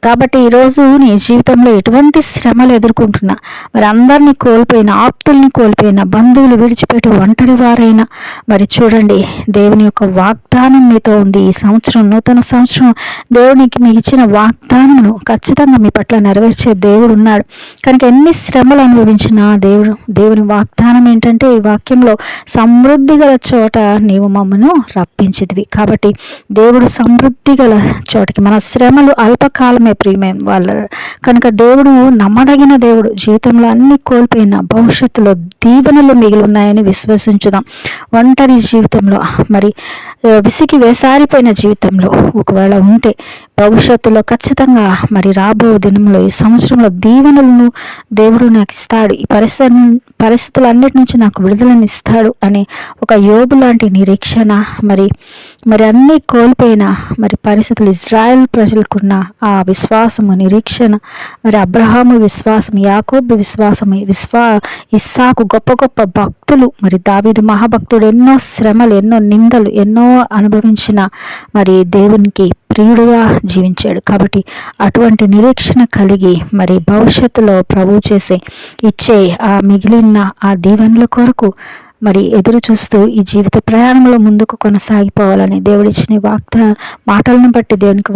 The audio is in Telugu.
కాబట్టి ఈరోజు నీ జీవితంలో ఎటువంటి శ్రమలు ఎదుర్కొంటున్నా, మరి అందరినీ కోల్పోయిన, ఆప్తుల్ని కోల్పోయిన, బంధువులు విడిచిపెట్టి ఒంటరి వారైనా, మరి చూడండి దేవుని యొక్క వాగ్దానం మీతో ఉంది. ఈ సంవత్సరం, నూతన సంవత్సరం దేవునికి మీకు ఇచ్చిన వాగ్దానమును ఖచ్చితంగా మీ పట్ల నెరవేర్చే దేవుడు ఉన్నాడు. కనుక ఎన్ని శ్రమలు అనుభవించినా దేవుని వాగ్దానం ఏంటంటే, ఈ వాక్యంలో సమృద్ధి గల చోట నీవు మమ్మను రప్పించిదివి. కాబట్టి దేవుడు సమృద్ధి గల చోటికి, మన శ్రమలు అల్పకాలమే ప్రియమైన వాళ్ళ కనుక దేవుడు నమ్మదగిన దేవుడు. జీవితంలో అన్ని కోల్పోయిన భవిష్యత్తులో దీవెనలు మిగిలి ఉన్నాయని విశ్వసించుదాం. ఒంటరి జీవితంలో, మరి విసికి వేసారిపోయిన జీవితంలో ఒకవేళ ఉంటే భవిష్యత్తులో ఖచ్చితంగా మరి రాబో దినంలో, ఈ సంవత్సరంలో దీవెనలను దేవుడు నాకు ఇస్తాడు, ఈ పరిస్థితులన్నిటి నుంచి నాకు విడుదలను ఇస్తాడు అనే ఒక యోబు లాంటి నిరీక్షణ, మరి అన్నీ కోల్పోయిన మరి పరిస్థితులు, ఇజ్రాయెల్ ప్రజలకున్న ఆ విశ్వాసము, నిరీక్షణ, మరి అబ్రహాము విశ్వాసం, యాకోబు విశ్వాసం, ఇస్సాకు గొప్ప గొప్ప భక్తులు, మరి దావీదు మహాభక్తుడు ఎన్నో శ్రమలు, ఎన్నో నిందలు ఎన్నో అనుభవించిన మరి దేవునికి ప్రియుడుగా జీవించాడు. కాబట్టి అటువంటి నిరీక్షణ కలిగి మరి భవిష్యత్తులో ప్రభు ఇచ్చే ఆ మిగిలిన ఆ దీవెనల కొరకు మరి ఎదురు చూస్తూ ఈ జీవిత ప్రయాణంలో ముందుకు కొనసాగిపోవాలని దేవుడిచ్చిన మాటలను బట్టి దేవునికి